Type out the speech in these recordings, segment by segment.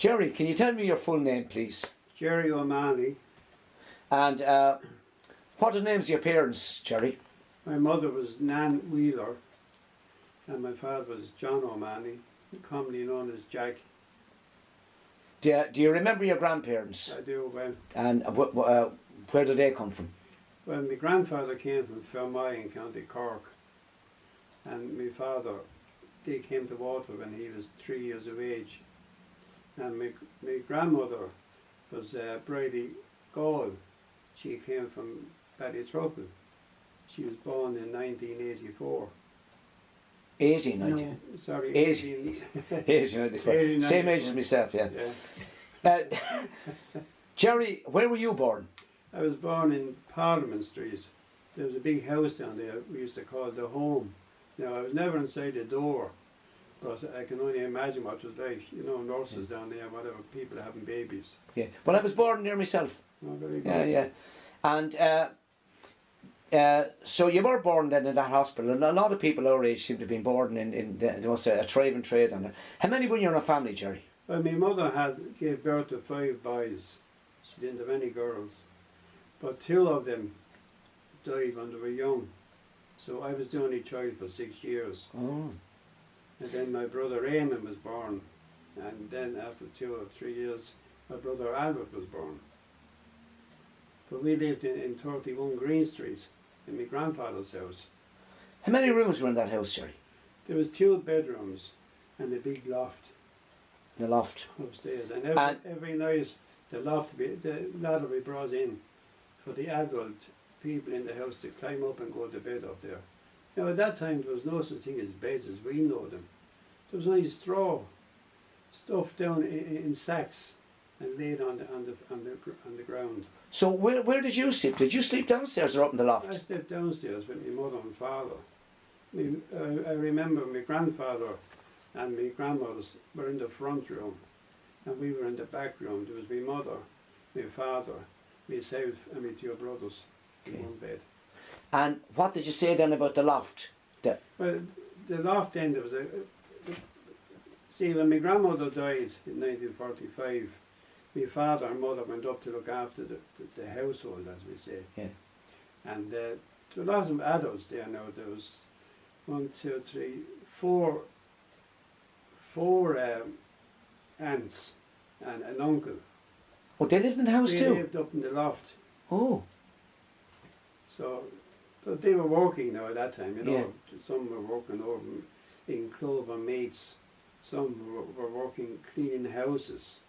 Gerry, can you tell me your full name, please? Gerry O'Mahony. And what are the names of your parents, Gerry? My mother was Nan Wheeler and my father was John O'Mahony, commonly known as Jack. Do you remember your grandparents? I do, well. And where did they come from? Well, my grandfather came from Fermoy in County Cork, and my father, they came to Waterford when he was 3 years of age. And my grandmother was Brady Gall. She came from Ballytruckle. She was born in 1984. 1890? No, sorry, 1894. Same age as myself, yeah. Gerry, where were you born? I was born in Parliament Street. There was a big house down there we used to call the home. Now, I was never inside the door, but I can only imagine what it was like, you know, nurses down there, whatever, people having babies. Yeah, well, I was born there myself. Oh, very good. Yeah. And so you were born then in that hospital, and a lot of people our age seem to have been born in there was a thriving trade. And how many were you in a family, Gerry? Well, my mother gave birth to 5 boys. She didn't have any girls. But 2 of them died when they were young. So I was the only child for 6 years. Oh. And then my brother Eamon was born. And then after 2 or 3 years, my brother Albert was born. But we lived in 31 Green Street, in my grandfather's house. How many rooms were in that house, Gerry? There was 2 bedrooms and a big loft. The loft. Upstairs. And every night the ladder we brought in for the adult people in the house to climb up and go to bed up there. Now at that time there was no such thing as beds as we know them. There was only straw stuffed down in sacks and laid on the ground. So where did you sleep? Did you sleep downstairs or up in the loft? I slept downstairs with my mother and father. I remember my grandfather and my grandmothers were in the front room and we were in the back room. There was my mother, my father, myself and my 2 brothers in one bed. And what did you say then about the loft? Well, the loft then, there was see, when my grandmother died in 1945, my father and mother went up to look after the household, as we say. Yeah. And there were lots of adults there now. There was 1, 2, 3, 4 aunts and an uncle. Oh, they lived in the house They too? lived up in the loft. Oh. So, but they were working now at that time, you know. Yeah. Some were working over in Clover Meats. Some were working cleaning houses.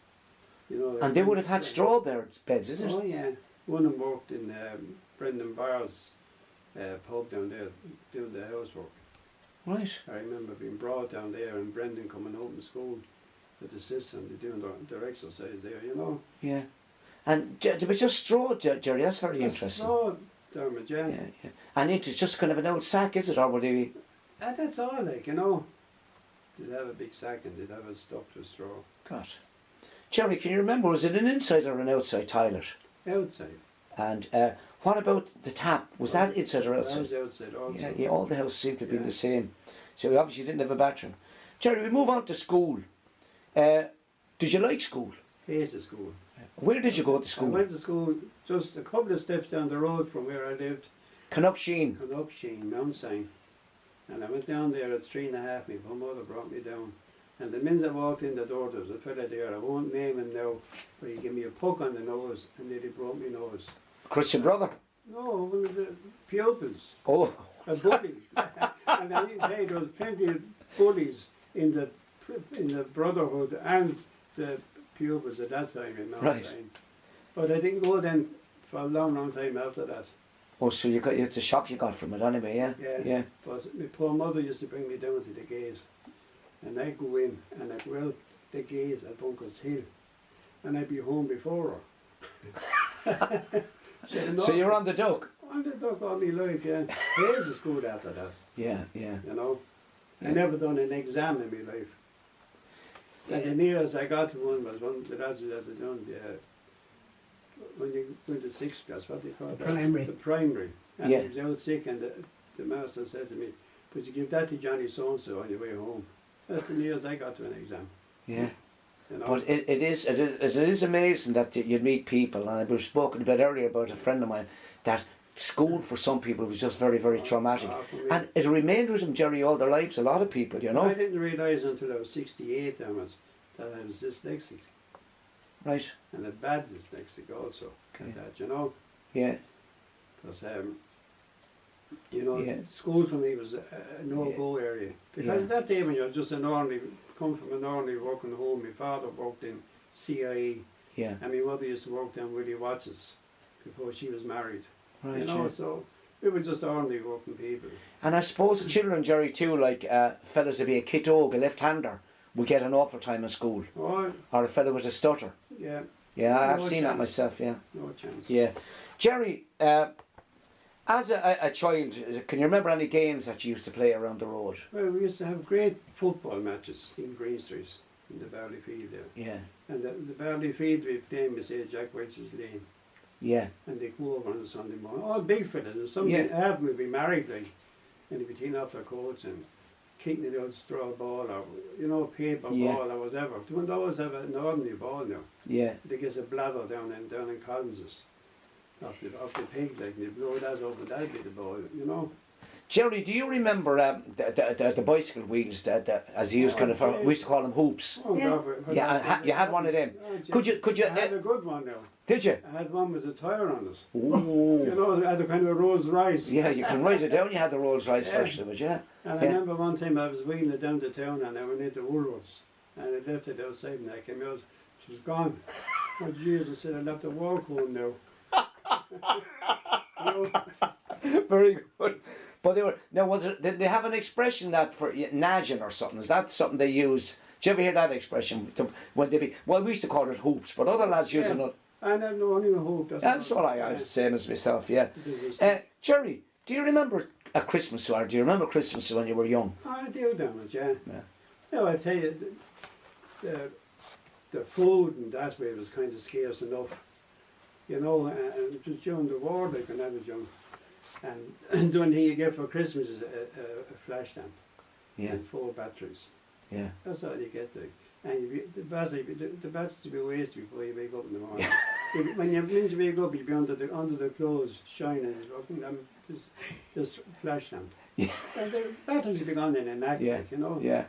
You know, And they would have had straw beds, is it? Oh yeah. One of them worked in Brendan Barr's pub down there, doing the housework. Right. I remember being brought down there and Brendan coming home from school with the sister and they doing their exercise there, you know. Yeah. And there was just straw, Gerry, that's very interesting. Straw, Dermot, yeah. Yeah. And it's just kind of an old sack, is it? Or were they... That's all, like, you know. They'd have a big sack and they'd have it stuffed with straw. God. Gerry, can you remember, was it an inside or an outside toilet? Outside. And what about the tap? Was that inside or outside? That was outside also. Yeah, all the houses seem to have been the same. So we obviously didn't have a bathroom. Gerry, we move on to school. Did you like school? Hated school. Where did you go to school? I went to school just a couple of steps down the road from where I lived. Canucksheen. Canucksheen, Mount Sign. And I went down there at 3.5. My mother brought me down. And the minute I walked in the door, there was a fella there, I won't name him now, but he gave me a poke on the nose and nearly broke my nose. Christian brother? No, one of the pupils. Oh. A bully. And I didn't say there was plenty of bullies in the brotherhood and the pupils at that time in Mount Right. Sign. But I didn't go then for a long time after that. Oh, so you got the shock you got from it anyway, yeah? Yeah. But my poor mother used to bring me down to the gate. And I'd go in and I'd go out the gate at Bunker's Hill. And I'd be home before her. So you're on the duck? On the duck all my life, yeah. Hays is good after that. Yeah. You know. Yeah. I never done an exam in my life. And the nearest I got to one was one the lads that had done when you went to 6th class, what do you call that? Primary. The primary. And Yeah. he was out sick and the master said to me, "Would you give that to Johnny so-and-so on your way home?" That's the nearest I got to an exam. Yeah. You know? But it is amazing that you'd meet people, and we've spoken a bit earlier about a friend of mine, that school for some people was just very, very traumatic. And it remained with them, Gerry, all their lives, a lot of people, you know. I didn't realise until I was 68, Dermot, that I was dyslexic. Right. And a bad dyslexic also, at that, you know. Yeah. Because, school for me was a no-go area. Because at that day when you're just come from an ordinary working home, my father worked in CIA, and my mother used to work down Willie Watts's before she was married. Right, you know, so we were just ordinary working people. And I suppose the children, Gerry, too, like fellas would be a kid dog, a left-hander, would get an awful time in school. Oh, or a fella with a stutter. Yeah. Yeah, I've seen that myself, yeah. No chance. Yeah. Gerry, as a child, can you remember any games that you used to play around the road? Well, we used to have great football matches in Green Street, in the Barley Field there. Yeah. And the Barley Field we played with, say, Jack Welch's Lane. Yeah. And they come over on a Sunday morning. All big fellas. And some half of them would be married, like, and they'd be taking off their coats and kicking the old straw ball or, you know, paper ball or whatever. They wouldn't always have an ordinary ball now. Yeah. They get a bladder down in Collins's. Off the pig, like, and they blow that up and that'd be the ball, you know. Gerry, do you remember the bicycle wheels that as you used we used to call them hoops? Oh, yeah, you had one of them. Could you? I had a good one now. Did you? I had one with a tyre on it. Ooh. You know, I had a kind of a Rolls Royce. Yeah, you can write it down. You had the Rolls Royce version of it, yeah. And I remember one time I was wheeling it down to town and I went into Woolworths and I left it outside and I came out. She was gone. Oh Jesus! I said I left the walk home now. You know? Very good. But they were now. Did they have an expression that for nagging or something? Is that something they use? Did you ever hear that expression? When they be we used to call it hoops, but other lads use it. I never know only a hoop. That's what I was the same as myself. Yeah. Gerry, do you remember a Christmas or do you remember Christmas when you were young? I do, Dermot. Yeah. No, I tell you, the food and that way was kind of scarce enough. You know, and it was during the war, like when I was young. And the only thing you get for Christmas is a flash lamp. Yeah. And 4 batteries. Yeah. That's all you get, like. And the batteries will be wasted before you wake up in the morning. When you wake up, you'll be under the clothes, shining, this flash lamp. Yeah. And the batteries will be gone in an act, like, you know. Yeah.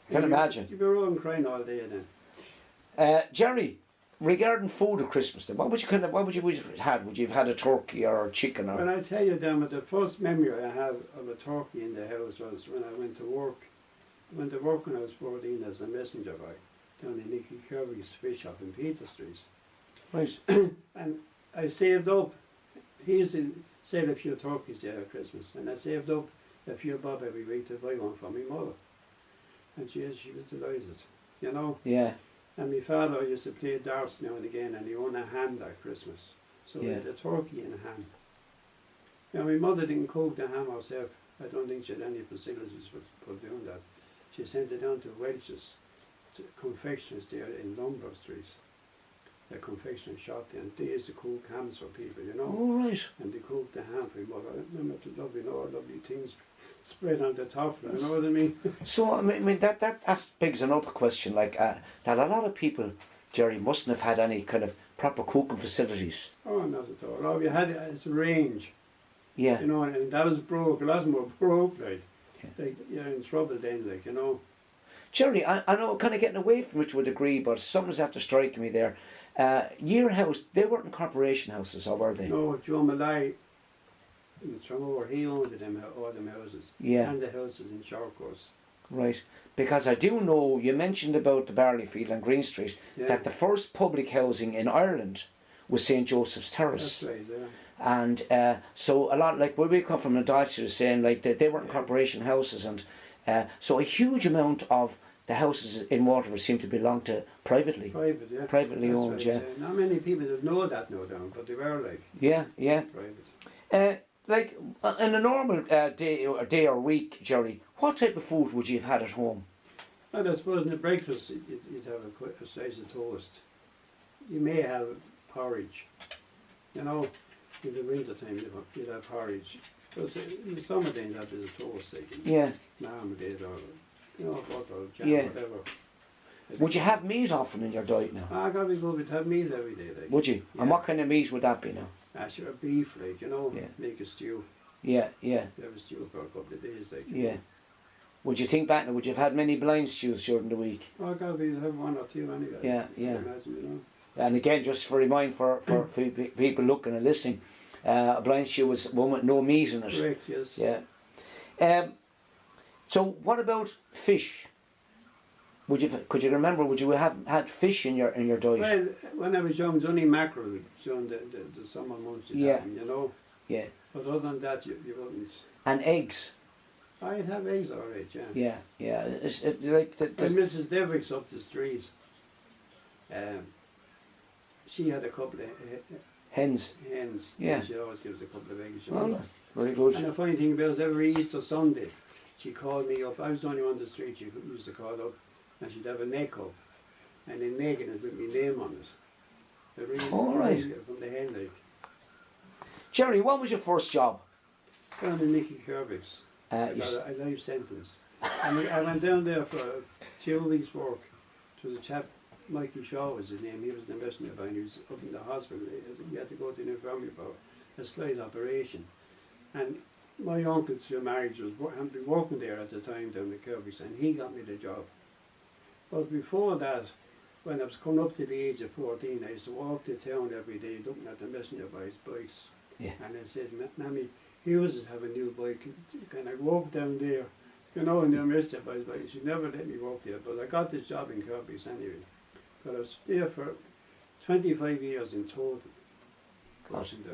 I can imagine. You'll be rolling crying all day then. Gerry, regarding food at Christmas, then, what would you have had? Would you have had a turkey or a chicken? Or? Well, I tell you, Dermot, the first memory I have of a turkey in the house was when I went to work. I went to work when I was 14 as a messenger boy down in Nicky Kirby's fish shop in Peter Street. Right. And I saved up. He used to sell a few turkeys there at Christmas, and I saved up a few bob every week to buy one for my mother. And she was delighted, you know. Yeah. And my father used to play darts now and again, and he won a ham that Christmas. So we had a turkey and a ham. Now my mother didn't cook the ham herself. I don't think she had any facilities for doing that. She sent it down to Welch's, to confectioners there in Lombard Street. The confectionery shop there, and they used to cook hams for people, you know. Oh, right. And they cooked the ham for my mother. I remember the lovely things spread on the top, you know what I mean? So, I mean that begs another question, like, that a lot of people, Gerry, mustn't have had any kind of proper cooking facilities. Oh, not at all. All we had is a range. Yeah. You know, and that was broke. A lot more broke, like. Like, you're in trouble then, like, you know. Gerry, I know, kind of getting away from it to a degree, but something's after striking me there. Your house, they weren't corporation houses, or were they? No, Joe Malay, from over, he owned all them houses. Yeah. And the houses in Shortcourse. Right. Because I do know, you mentioned about the Barley Field and Green Street, that the first public housing in Ireland was St. Joseph's Terrace. That's right, yeah. And so a lot, like where we come from in Deutsche, saying like they weren't corporation houses, and so a huge amount of the houses in Waterford seem to belong to privately. Privately owned, right, yeah. Not many people that know that now down, but they were like. Yeah. Private. Like in a normal day or week, Gerry, what type of food would you have had at home? Well, I suppose in the breakfast you'd have a slice of toast. You may have porridge, you know. In the winter time, you'd have porridge. Because in the summer time, you'd have a bit of toast, like marmalade or, you know, butter or jam or whatever. Would you have meat often in your diet now? I got to go with have meat every day. Like. Would you? Yeah. And what kind of meat would that be now? Sure, beef, like, you know, Yeah. make a stew. Yeah. Have a stew for a couple of days, like. Yeah. Would you think back now, would you have had many blind stews during the week? Oh, I got to have one or two anyway. Yeah. I imagine, you know. And again, just for remind for people looking and listening, a blind stew was one with no meat in it. Correct, yes. Yeah. So what about fish? Could you remember? Would you have had fish in your diet? Well, when I was young, it was only mackerel during the summer months. You know. Yeah. But other than that, you wouldn't. And eggs. I'd have eggs, all right. Yeah. Yeah. Like Mrs. Devick's up the street. She had a couple of hens. Yeah. She always gives a couple of eggs. Well, very good. And the funny thing about it, every Easter Sunday, she called me up. I was the only one on the street she used to call up, and she'd have a neck up, and in necking it with my name on it. All right. From the hen, like. Gerry, what was your first job? Down in Nicky Kirby's. I got a life sentence. And I went down there for 2 weeks' work. It was a chap, Mikey Shaw was his name. He was an investigator, and he was up in the hospital. He had to go to the infirmary for a slight operation. And my uncle through marriage had been working there at the time down at Kirby's, and he got me the job. But before that, when I was coming up to the age of 14, I used to walk to town every day looking at the messenger boys' bikes. Yeah. And I said, Mammy, he was just have a new bike. Can I walk down there? You know, and the messenger boys' bike. She never let me walk there, but I got this job in Kirby's anyway. But I was there for 25 years in total. Watching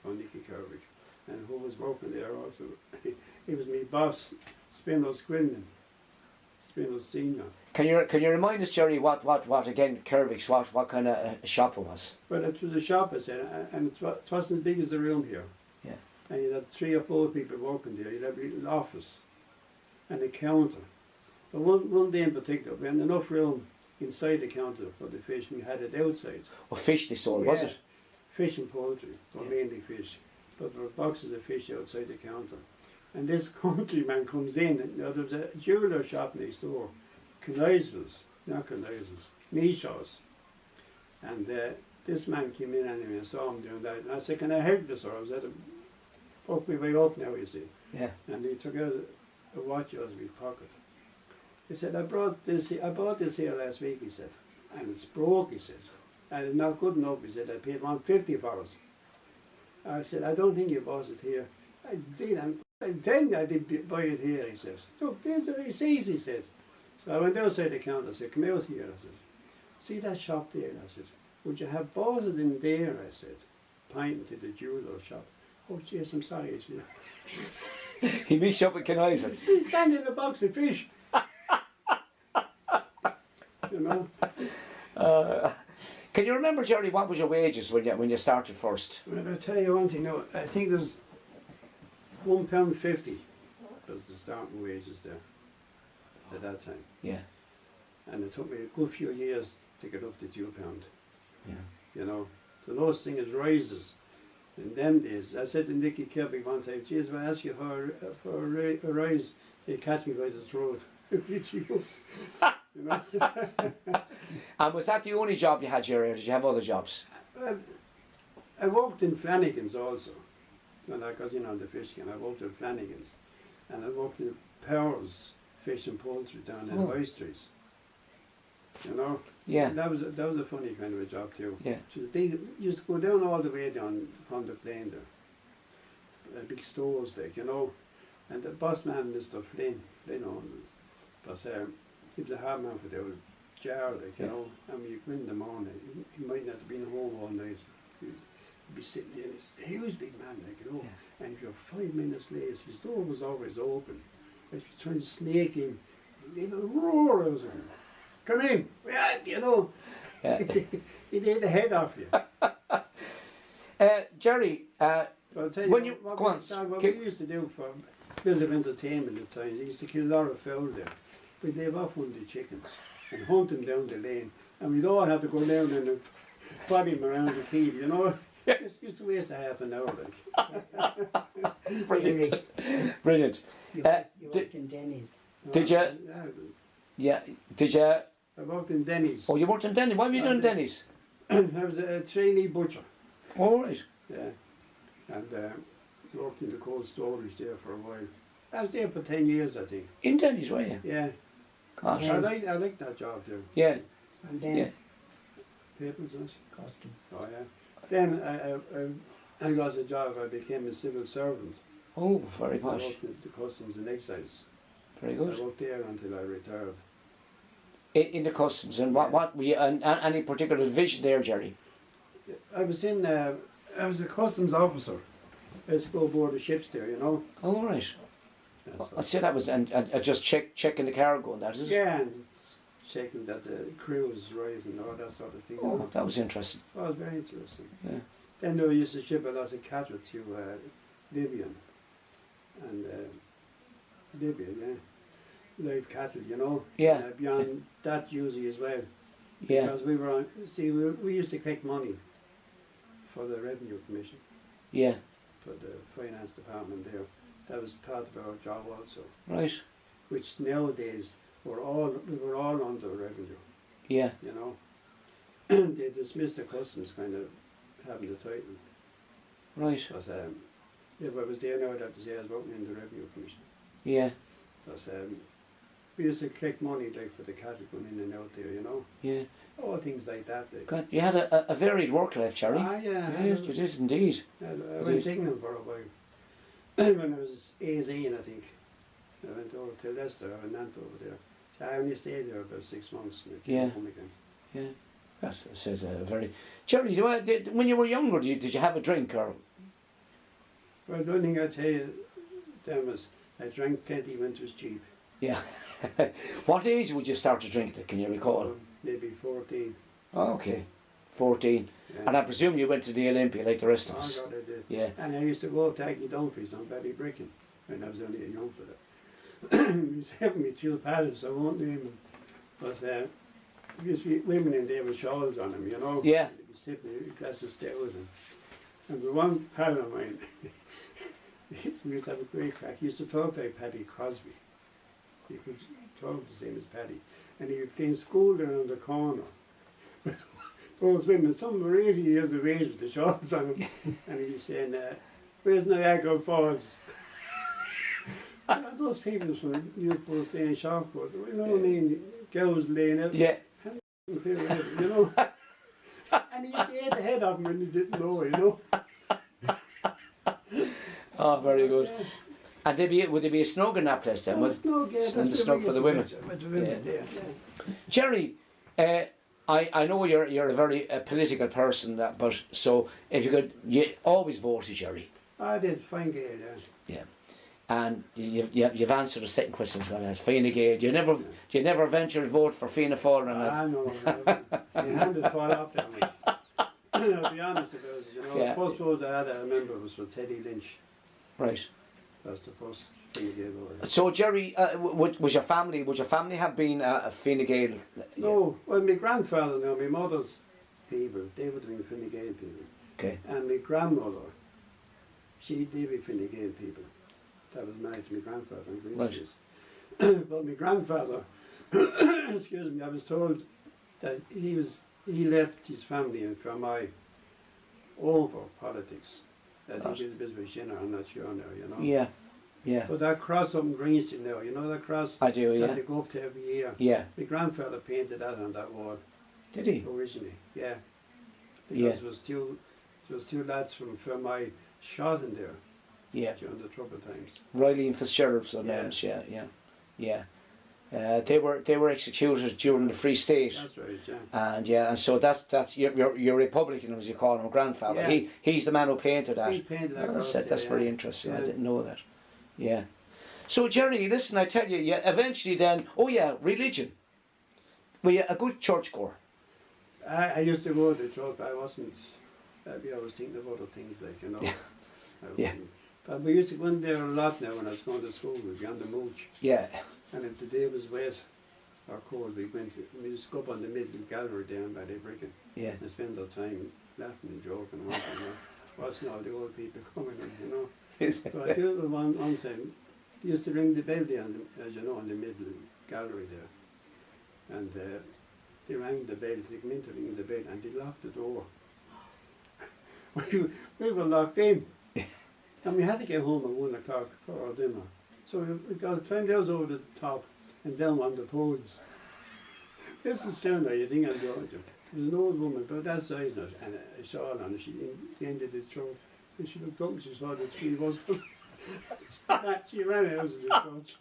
on Nicky Kirby. And who was working there also. He was my boss, Spindle Squilman. Spindle Senior. Can you remind us, Gerry, what again, Kirby's, what kind of a shop it was? Well, it was a shop, I said, and it wasn't as big as the room here. Yeah. And you'd have 3 or 4 people working there. You'd have a little office and a counter. But one day in particular, we had enough room inside the counter for the fish, and we had it outside. Well, fish they sold, was it? Fish and poultry, or mainly fish. But there were boxes of fish outside the counter. And this countryman comes in, and there was a jeweller shop next door, Meeshaw's. And this man came in anyway and saw him doing that. And I said, can I help you, sir? I was at a work my way up now, you see. Yeah. And he took out a watch out of his pocket. He said, I bought this here last week, he said. And it's broke, he says. And it's not good enough, he said. I paid $150 for it. I said, I don't think you bought it here. I did, I'm telling you I did buy it here, he says. Look, there's the receipts, he said. So I went outside the counter, I said, come out here, I said. See that shop there? I said, would you have bought it in there? I said, pointing to the jeweler shop. Oh, jeez, I'm sorry, he said. He mixed up with Canizers. He's standing in a box of fish. You know? Can you remember, Gerry, what was your wages when you started first? Well, I'll tell you one thing now. I think there's £1.50 was the starting wages there at that time. Yeah. And it took me a good few years to get up to £2. Yeah. You know, the lowest thing is rises. In them days, I said to Nicky Kirby one time, geez, if I ask you for a rise, they catch me by the throat. You know? And was that the only job you had, Gerry, or did you have other jobs? I worked in Flanagan's also. When I got in on the fish can, I worked in Flanagan's. And I worked in Powers Fish and Poultry down in High Streets. You know? Yeah. And that was a funny kind of a job too. Yeah. So the big, used to go down all the way down from the plane there. Big stores like, you know. And the boss man, Mr. Flynn owned it. But he was a hard man for the old jar, like, you know. And when you go in the morning, he might not have been home all night. He'd be sitting there, he's a huge big man, like, you know. Yeah. And if you're 5 minutes late, his door was always open. If you trying to snake in, they would roar out of him. Come in, yeah, you know. Yeah. He'd eat the head off you. Gerry, I'll tell you when what we used to do for a bit of entertainment at times, we used to kill a lot of fowl there. We'd leave off one of the chickens and hunt them down the lane, and we'd all have to go down and follow him around the keep, you know. Yeah. Just a waste of half an hour, like. Brilliant. Brilliant. You worked in Denny's. Did you? Yeah. Did you? I worked in Denny's. Oh, you worked in Denny's. What have you done in Denny's? I was a trainee butcher. All right. Yeah. And worked in the cold storage there for a while. I was there for 10 years, I think. In Denny's, were you? Yeah. Gosh. I like that job there. Yeah. And then Yeah. Papers and that. customs. Oh yeah. Then I got a job. I became a civil servant. Oh, very I posh. worked at the Customs and Excise. Very I good. worked there until I retired. In the customs, and what were you? Any particular division there, Gerry? I was a customs officer. I used to go aboard the ships there, you know. Oh, right. That's I see that was and just checking the cargo and that is it? yeah, and checking that the crew was right and all that sort of thing. You Oh, know. that was interesting. Well, it was very interesting. Yeah. Then they used to ship a lot of cattle to Libya and Libya, yeah. Live cattle, you know. Yeah. Beyond that usually as well. Yeah. Because we were on, see, we used to collect money for the Revenue Commission, Yeah. for the Finance Department there. That was part of our job also. Right. Which nowadays we were all under revenue, Yeah. you know. They dismissed the customs kind of having the title. Right. But if I was there now, I'd have to say I was working in the Revenue Commission. Yeah. But we used to collect money like for the cattle going in and out there, you know. Yeah. All things like that. Like. God, you had a varied work life, Gerry. Ah, yeah. Yes, you did indeed. I went to England for a while. When I was 18, I think. I went over to Leicester, I went over there. So I only stayed there about 6 months and I came home again. Yeah. That's a very... Gerry, when you were younger, did you have a drink or... Well, the only thing I'd tell you, Dermot, I drank plenty when it was cheap. Yeah. What age would you start to drink it, can you recall? Maybe 14. Oh, okay. 14. Yeah. And I presume you went to the Olympia like the rest of Oh, us. God, I did. Yeah. And I used to go up to Aggie Dumfries on Ballybrickin when I was only a young fella. He was helping me 2 paddles, I won't name him. But there used to be women in there with shawls on them, you know. Yeah. They'd be sipping a glass of stout and with one pal of mine, we used to have a great crack. He used to talk like Paddy Crosby. He could talk the same as Paddy. And he was playing school there on the corner. Those women, some were 80 years of age with the shawls on them. And he was saying, where's Niagara Falls? Those people from Newport staying shop was, you know what I mean? Girls laying out. Yeah. You know. And he used to hit the head of him when he didn't know, you know. Oh, very good. And would there be a snug in that place then? Oh, snug, yeah. And the snug for the women. With the women there, yeah. Gerry, I know you're a very political person, but so if you always voted, Gerry. I did, Fine Gael, yeah. Yeah. And you've answered the second question as well as Fianna Gael. Do you never venture to vote for Fianna Fáil? I know. My hand would fall off there, mate. I'll be honest about it, you know. Yeah. The first vote I had, I remember, was for Teddy Lynch. Right. That's the first thing he gave away. So Gerry, would your family have been a Fianna Gael? No, well, my grandfather, now, my mother's people, they would have been Fine Gael people. Okay. And my grandmother, they'd be Fine Gael people. That was married to my grandfather in Green Street. But my grandfather, excuse me, I was told that he left his family in Fermoy over politics. I think he was a bit of a sinner, I'm not sure now, you know. Yeah, yeah. But that cross up in Green Street now, you know that cross? I do, yeah. That they go up to every year. Yeah. My grandfather painted that on that wall. Did he? Originally, yeah. Because there was two lads from Fermoy shot in there. Yeah. During the troubled times. Riley and Fitzgerald's names, yeah. They were executed during the Free State. That's right, yeah. And so that's your Republican, as you call him, grandfather. Yeah. He's the man who painted that. He painted that. That's very interesting. Yeah. I didn't know that. Yeah. So Gerry, listen, I tell you, eventually then, religion. Were you a good churchgoer? I used to go to the church, but I wasn't. I was thinking of other things, like, you know. Yeah. But we used to go in there a lot now when I was going to school. We'd be on the mooch. Yeah. And if the day was wet or cold, we used to go up on the middle gallery down by the bricking. Yeah. And spend our time laughing and joking and watching all the old people coming in, you know. So I do it one time. They used to ring the bell there, as you know, in the middle gallery there. And they rang the bell, they came in to ring the bell, and they locked the door. we were locked in, and we had to get home at 1 o'clock for our dinner. So we climbed out over the top and down on the poles. This is sound like you think I'm going to. There was an old woman about that size now, and a shawl on her. She ended the throat, and she looked up and she saw the three of us. She ran out of the church.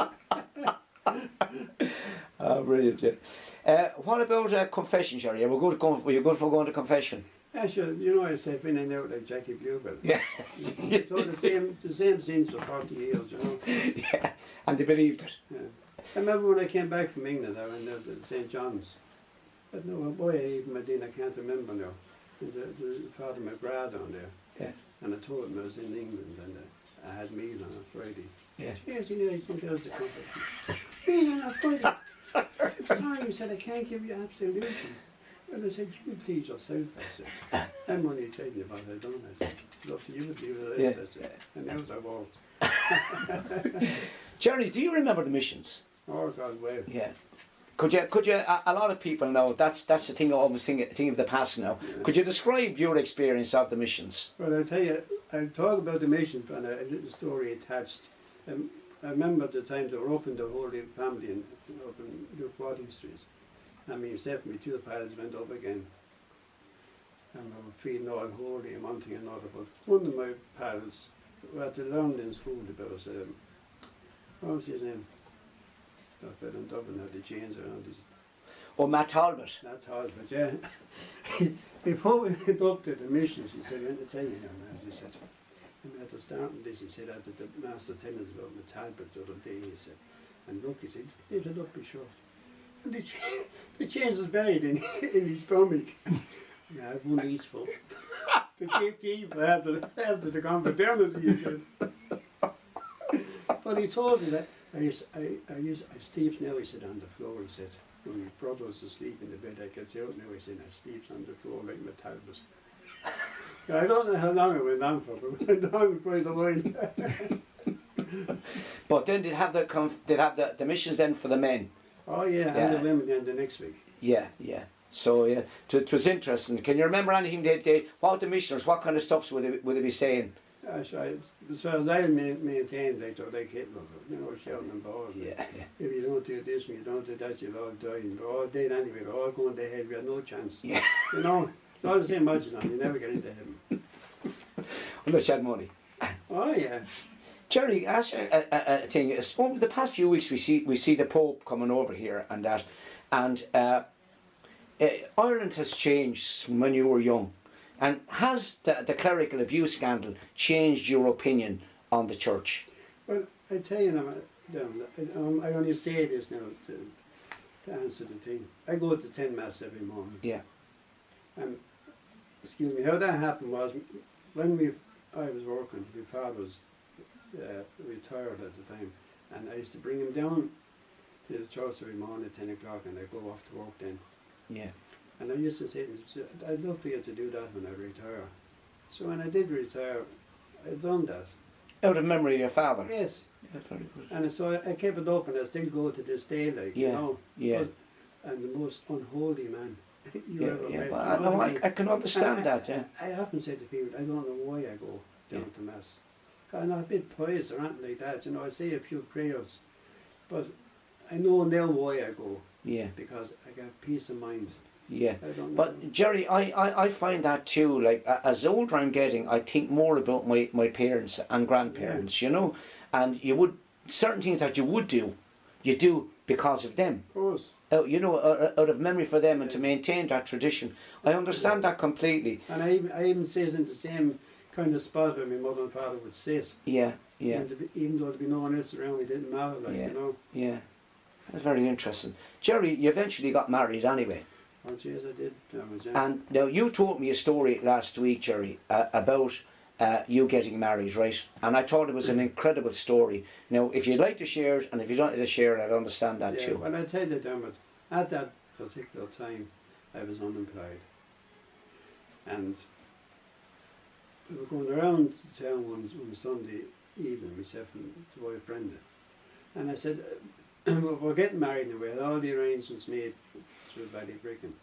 Oh, brilliant, yeah. What about confession, Gerry? Were you good for going to confession? Yeah, sure. You know, I said in and out like Jackie Bluebell. Yeah. You told the same scenes for 40 years, you know. Yeah, and they believed it. Yeah. I remember when I came back from England, I went out to St. John's. But no, boy, even Medina, I can't remember now. And the Father McGrath down there. Yeah. And I told him I was in England and I had meal on a Friday. Yeah. Yes, he knew something else to come back. Meal on a Friday. I'm sorry, he said, I can't give you absolution. And I said, you please yourself, I said. I'm only telling you what I done, I said. It's up to you to do the rest, I said. And out I walked. Gerry, do you remember the missions? Oh, God, well. Yeah. Could you? A lot of people know that's the thing. I always think of the past now. Yeah. Could you describe your experience of the missions? Well, I'll tell you. I'll talk about the missions and a little story attached. I remember the time they were up in the Holy Family up in the Waterford City. And myself and my two pals went up again. And we were feeling all holy and one thing and another. But one of my pals who had to learn in school about what was his name? That fellow in Dublin had the chains around his. Oh, Matt Talbot. Matt Talbot, yeah. Before we went up to the missions, he said, I want to tell you now, Matt, he said, I'm at the start of this, he said, I did the master tell us about Matt Talbot the other day, he said, and look, he said, leave it up, be short. And the chains was buried in his stomach. And I had one each full. To keep the evil after the confraternity, he said. But he told me that I sleeps now, he said, on the floor, he said. When my brother was asleep in the bed, I gets out now, he said, I sleeps on the floor like my Talbot. I don't know how long it went on for, but it went on quite a while. But then they'd have the missions then for the men. Oh yeah, and the women then the next week. Yeah, yeah. So yeah, it was interesting. Can you remember anything what the missioners, what kind of stuff would they be saying? As far as I maintained, like Hitler, you know, shouting and bawling. Yeah. If you don't do this and you don't do that, you'll all die. And we're all dead anyway, we're all going to hell, we have no chance. Yeah. You know, it's all the same margin on, you never get into heaven. Unless you had money. Oh yeah. Gerry, ask a thing. Over the past few weeks, we see the Pope coming over here and that, and Ireland has changed from when you were young. And has the clerical abuse scandal changed your opinion on the church? Well, I tell you now, I only say this now to answer the thing. I go to 10 Mass every morning. Yeah. And, excuse me, how that happened was, when I was working, my father was retired at the time, and I used to bring him down to the church every morning at 10 o'clock, and I'd go off to work then. Yeah. And I used to say to him, I'd love to be able to do that when I retire. So when I did retire, I'd done that. Out of memory of your father? Yes. Yeah, very good. And so I kept it up, and I still go to this day, like, yeah. you know. Yeah. And the most unholy man you ever met. Well, no, I can understand that, yeah. I often say to people, I don't know why I go down to Mass. I'm not a bit pious or anything like that, you know, I say a few prayers, but I know now why I go. Yeah. Because I got peace of mind. Yeah, but Gerry, I find that too, like as older I'm getting, I think more about my parents and grandparents, you know, and you would, certain things that you would do, you do because of them. Of course. You know, out of memory for them and to maintain that tradition. I understand that completely. And I even sit in the same kind of spot where my mother and father would sit. Yeah, yeah. And even though there'd be no one else around, it didn't matter, like, you know. Yeah, that's very interesting. Gerry, you eventually got married anyway. Oh, yes, I did. And now you told me a story last week, Gerry, about you getting married, right? And I thought it was an incredible story. Now, if you'd like to share it, and if you don't like to share it, I'd understand that too. Well, I tell you, Dermot, at that particular time, I was unemployed. And we were going around town one Sunday evening, myself and the wife Brenda. And I said, we're getting married now. We had all the arrangements made through Ballybricken.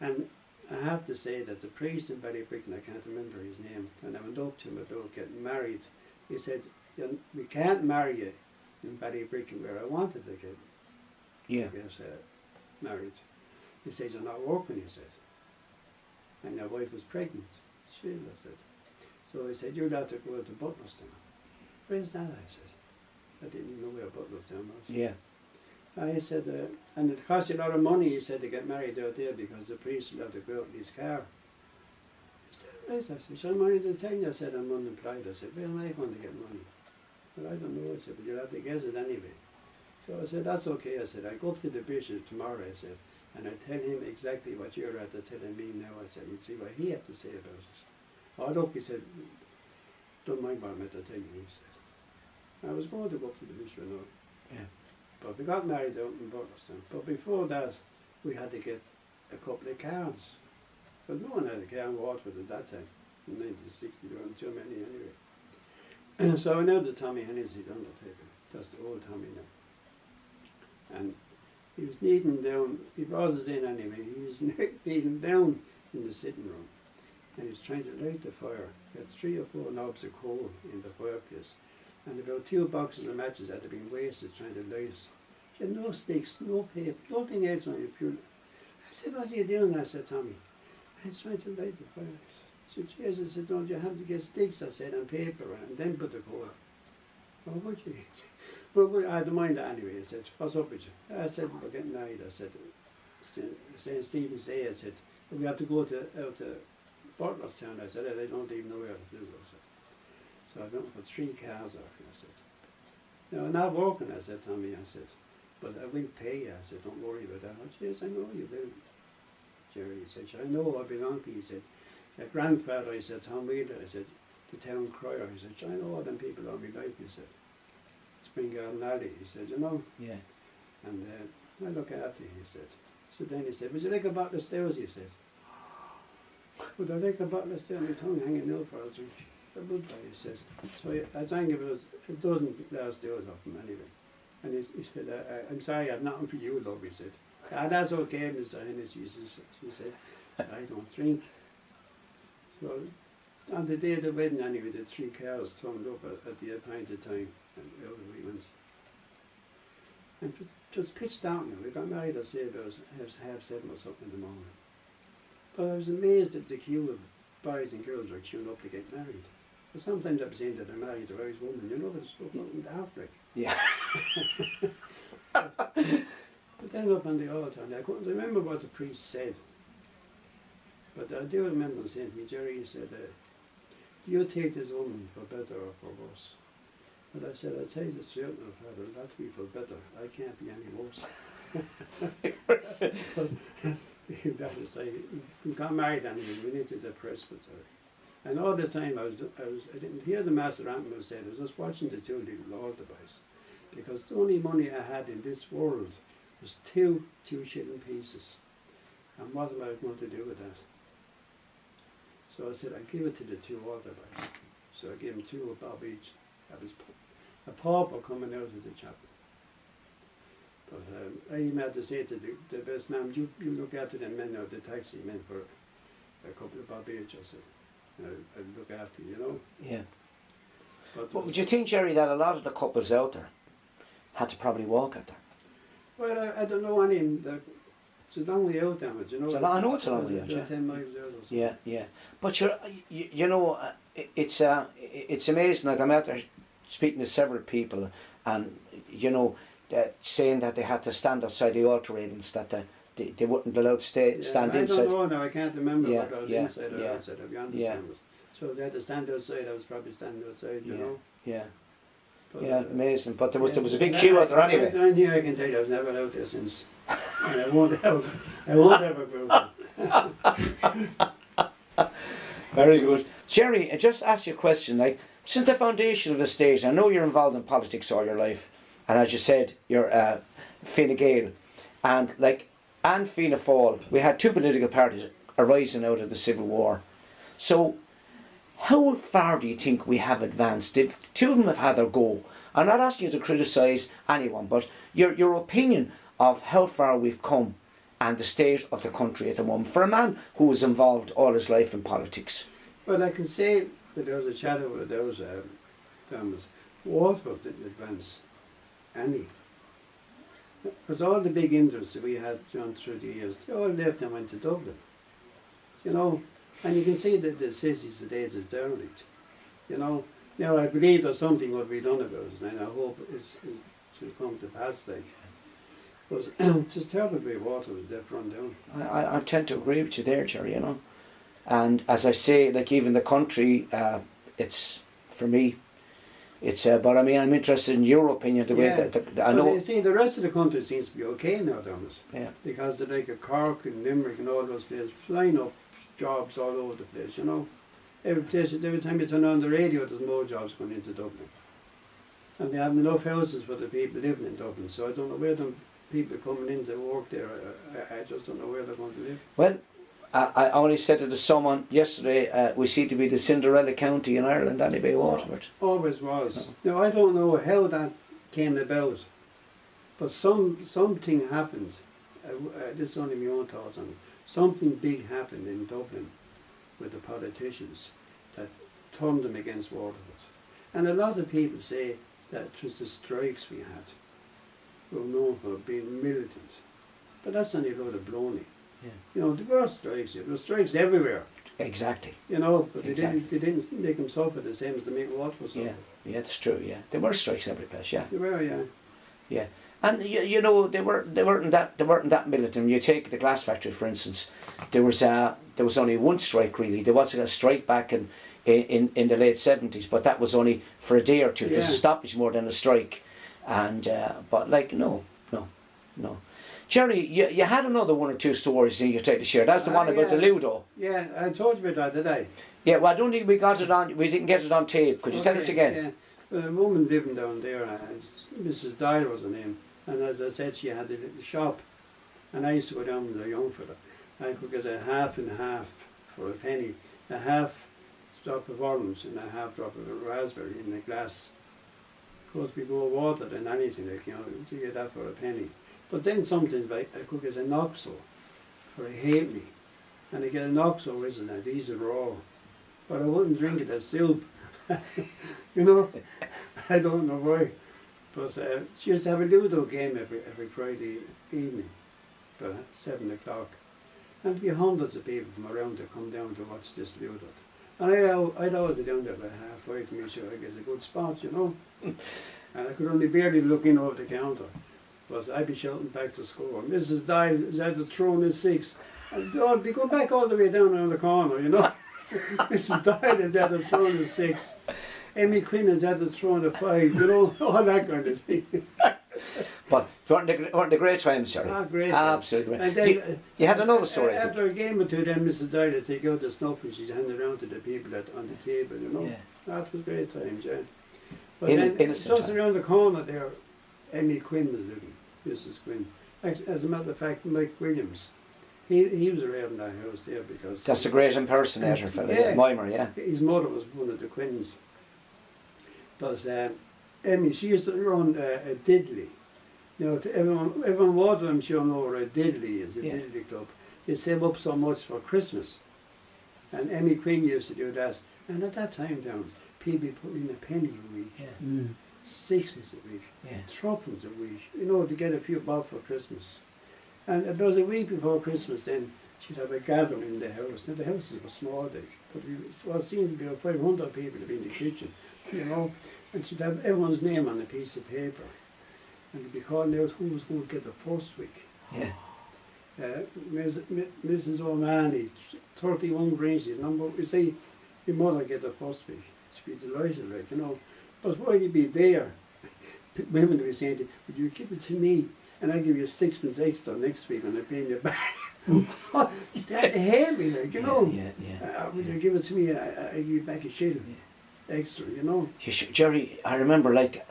And I have to say that the priest in Ballybricken, I can't remember his name, and I went up to him about getting married. He said, we can't marry you in Ballybricken where I wanted to get married. He said, you're not working, he said. And your wife was pregnant. She, I said. So he said, you'll have to go to Butlerstown. Where's that, I said. I didn't even know where Butlerstown was. Yeah. I said, and it cost you a lot of money, he said, to get married out there because the priest will have to go out in his car. He said, yes, I said, so I'm only to tell you, I said, I'm unemployed. I said, where am I going to get money? Well, I don't know, I said, but you'll have to get it anyway. So I said, that's okay, I said, I go up to the bishop tomorrow, I said, and I tell him exactly what you're after telling me now, I said, we'll see what he had to say about it. Oh, look, he said, don't mind what I'm at to tell you, he said. I was going to go up to the bishop now. Yeah. But we got married out in Butlerstown. But before that, we had to get a couple of cars. Because no one had a car in Waterford at that time. In 1960, there weren't too many anyway. So I know the Tommy Hennessy Undertaker. That's the old Tommy now. And he was kneeling down, he brought us in anyway, he was kneeling down in the sitting room. And he was trying to light the fire. He had 3 or 4 knobs of coal in the fireplace. And about 2 boxes of matches had been wasted trying to light it. He had no sticks, no paper, nothing else on it. I said, what are you doing? I said, Tommy, I'm trying to light the fire. I said, Jesus, I said, don't you have to get sticks, I said, and paper, and then put the coal. Oh, would you? Well, I don't mind that anyway. I said, what's up with you? I said, we're getting married. I said, St. Stephen's Day, I said, we have to go out to Butlerstown. I said, I don't even know where it is, I said. So I went for 3 cars off you, I said. No, I'm not working, I said, Tommy, I said. But I will pay you, I said, don't worry about that. Oh, yes, I know you will, Gerry. He said, I know I belong to you. He said, your grandfather, he said, Tom Wheeler, I said, the town crier. He said, I know all them people all my life, he said. Spring Garden Alley, he said, you know. Yeah. And I look after you, he said. So then he said, would you like a bottle of stout, he said. Would I like a bottle of stout, my tongue hanging out for a drink? I would, he says. So I drank about a dozen glass stills of him anyway. And he said, I'm sorry, I've nothing for you, love, he said. That's okay, Mr. Hennessy, she said. I don't drink. So on the day of the wedding anyway, the 3 cars turned up at the appointed time, and out we went. And it was pitch dark now. We got married, I say, about 6:30 or something in the morning. But I was amazed at the queue of boys and girls were queuing up to get married. But sometimes I'm saying that I'm married to a Irish woman, you know, but it's looking daft like. Yeah. But then up on the altar, and I couldn't remember what the priest said. But I do remember saying to me, Gerry, he said, do you take this woman for better or for worse? But I said, I'll tell you the truth, no, Father, it'll have to be for better. I can't be any worse. But that was like, we got married anyway, we went to the presbytery. And all the time I didn't hear the master anthem was said, I was just watching the 2 little altar boys. Because the only money I had in this world was 2 2-shilling pieces. And what am I going to do with that? So I said, I'd give it to the 2 altar boys. So I gave them 2 a bob each. That was a pauper coming out of the chapel. But I even had to say to the best man, you look after them men out, the taxi men, for a couple of bob each, I said. I'd look after you, you know. Yeah. But would you think, Gerry, that a lot of the couples out there had to probably walk out there? Well, I don't know any. It's a long way out, damn it, you know. I know it's a long way out, yeah. 10 miles out or something. Yeah, yeah. But you know, it's amazing. Like I'm out there speaking to several people, and you know, saying that they had to stand outside the altar railings, that they wouldn't allow to stand inside. I don't know now, I can't remember whether I was inside or yeah. outside, if you understand it. So they had to stand outside, I was probably standing outside, you know. Yeah. But, yeah, amazing. But there was a big queue out there anyway. The only thing I can tell you, I was never out there since. And I won't ever go. Very good. Gerry, I just ask you a question. Like, since the foundation of the state, I know you're involved in politics all your life, and as you said, you're Fine Gael, and like, and Fianna Fáil, we had 2 political parties arising out of the Civil War. So, how far do you think we have advanced? If two of them have had their go, I'm not asking you to criticise anyone, but your opinion of how far we've come and the state of the country at the moment for a man who was involved all his life in politics. Well, I can say that there was a chat over those Thomas. Waterford didn't advance any. Because all the big interests that we had gone through the years, they all left and went to Dublin. You know, and you can see that the cities today is derelict. You know, now I believe that something will be done about it, and I hope it will come to pass. Like, but it's just terrible the way water was left run down. I tend to agree with you there, Gerry. You know, and as I say, like even the country, it's for me. It's but I mean I'm interested in your opinion. The way that I know. You see, the rest of the country seems to be okay now, Thomas. Yeah. Because they're like a Cork and Limerick and all those places flying up jobs all over the place. You know, every time you turn on the radio, there's more jobs going into Dublin, and they have enough houses for the people living in Dublin. So I don't know where the people coming in to work there. I just don't know where they're going to live. Well, I only said it to someone yesterday, we seem to be the Cinderella county in Ireland anyway, Waterford. Always was. Now I don't know how that came about, but something happened. This is only my own thoughts on it. Something big happened in Dublin with the politicians that turned them against Waterford. And a lot of people say that it was the strikes we had. We were known for being militant. But that's only a load of baloney. Yeah. You know, there were strikes. There were strikes everywhere. Exactly. You know, but Exactly. they didn't make them suffer the same as they make Waterford suffer. Yeah, that's true. Yeah, there were strikes every place. Yeah. They were, yeah. Yeah, and you know they weren't that militant. You take the glass factory for instance. There was only one strike really. There was a strike back in the late 70s, but that was only for a day or two. It was a stoppage more than a strike, and but like no. Gerry, you had another one or two stories you'd like to share. That's the one about the Ludo. Yeah, I told you about that today. Yeah, well I don't think we got it on. We didn't get it on tape. Could you tell us again? Yeah, well, a woman living down there, and Mrs. Dial was her name, and as I said, she had a little shop, and I used to go down with a young fella. I could get a half and half for a penny, a half drop of orange and a half drop of raspberry in a glass. Of course, we more water than anything, like, you know, you get that for a penny. But then sometimes I could get an oxo for a halfpenny, and I get an oxo, isn't it? These are raw, but I wouldn't drink it as soup. You know, I don't know why. But she used to have a Ludo game every Friday evening, about 7 o'clock. And there'd be hundreds of people from around to come down to watch this Ludo. And I'd always be down there about 5:30 to make sure I get a good spot, you know. And I could only barely look in over the counter. But I'd be shouting back to school, Mrs. Dial is at the throne at 6. And I'd be going back all the way down around the corner, you know. Mrs. Dial is at the throne at 6. Emmy Quinn is at the throne at 5, you know, all that kind of thing. But weren't the great times, Gerry? Ah, great. Absolutely. And then, you had another story. After a game or two, then Mrs. Dial would take out the snuff and she'd hand it around to the people on the table, you know. Yeah. That was great times, yeah. But then, Innocent just time. around the corner there, Emmy Quinn was living, Mrs. Quinn. As a matter of fact, Mike Williams, he was around that house there because... That's a great impersonator fella, yeah. mimer, yeah. His mother was one of the Quinns. But Emmy, she used to run a diddley. Now, to everyone water, I'm sure know what a diddley is, a diddley club. They save up so much for Christmas. And Emmy Quinn used to do that. And at that time, down, people put in a penny a week, sixpence a week, threepence a week, you know, to get a few bob for Christmas. And about a week before Christmas, then she'd have a gathering in the house. Now the houses were small, but it seemed to be about 500 people in the kitchen, you know. And she'd have everyone's name on a piece of paper, and they'd be calling out who was going to get the first week. Yeah. Mrs. O'Mahony, 31 branches, you see, your mother get the first week. She'd be delighted, like, you know. But while you'd be there, women would be saying to you, would you give it to me? And I'll give you sixpence extra next week when I pay you back. That hate me, like, you know. Would you give it to me? I'll give you back a shilling extra, you know. Gerry, I remember, like,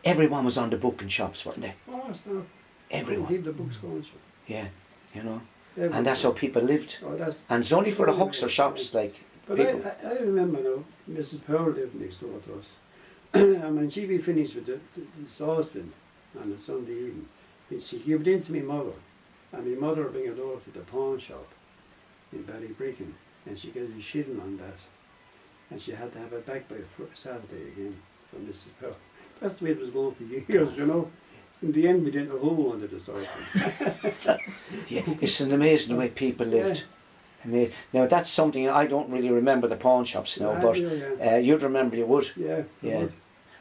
everyone was on the book in shops, weren't they? Oh, stop. Everyone. Keep the books going, sure. Yeah, you know. Everyone. And that's how people lived. Oh, And it's only for the huckster shops, like, But I remember now, Mrs. Pearl lived next door to us. And when she'd be finished with the saucepan on a Sunday evening, she'd give it in to my mother. And my mother would bring it over to the pawn shop in Ballybrickin. And she got a shilling on that. And she had to have it back by Saturday again from Mrs. Pearl. That's the way it was going for years, you know. In the end, we didn't know who wanted the saucepan. Yeah, it's an amazing the way people lived. Yeah. Now that's something I don't really remember the pawn shops now, but you'd remember, you would. Yeah, would.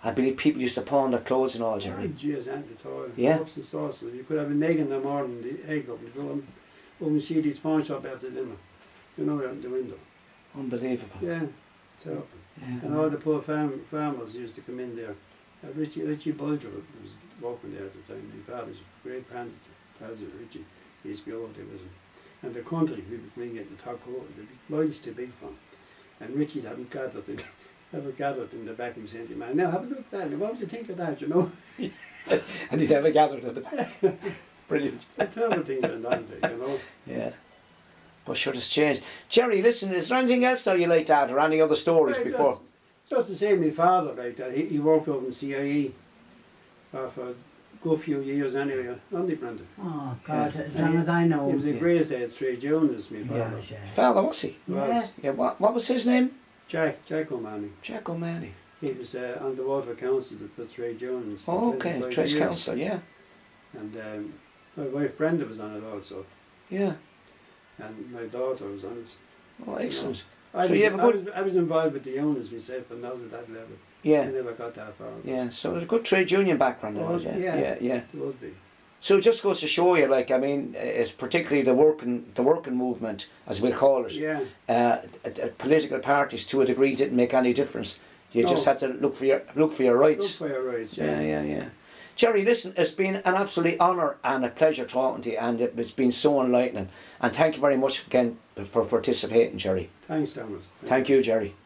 I believe people used to pawn their clothes and all, Gerry. Oh, geez, and the toy. Yeah. Cups and sauces. You could have an egg in the morning, the egg up, and go and see this pawn shop after dinner. You know, out the window. Unbelievable. Yeah, terrible. Yeah. And all the poor farmers used to come in there. Richie Bulger was working there at the time. My father's great pals with Richie. He used to be over there with him. And the country, people bring it the top coat, the lines too big for him. And Richie hadn't gathered in the back and said to him, man, now have a look at that. What would you think of that, you know? And he'd never gathered at the back. Brilliant. The terrible things went on there, you know. Yeah. But sure, it's changed. Gerry, listen, is there anything else now you like that, or any other stories before? Just to say, my father like that. He worked over in CIE for a good few years anyway, on the Brandon. Oh God, as long as I know. He was a great trade unionist, my father. Yeah. Father, was he? Was. Yeah. What was his name? Jack O'Mahony. Jack O'Mahony. He was on the Waterford Council with trade unions. Oh, okay, Trade Council, yeah. And my wife Brenda was on it also. Yeah. And my daughter was on it. Oh, excellent. You know, I was involved with the unions myself, but not at that level. Yeah. I never got that far. Yeah, so it was a good trade union background. Yeah. It would be. So it just goes to show you, like, I mean, it's particularly the working movement, as we'll call it. Yeah. Political parties, to a degree, didn't make any difference. You just had to look for your rights. Look for your rights. Yeah. Gerry, listen, it's been an absolute honour and a pleasure talking to you, and it's been so enlightening. And thank you very much again for participating, Gerry. Thanks, Dermot. Thank you, Gerry.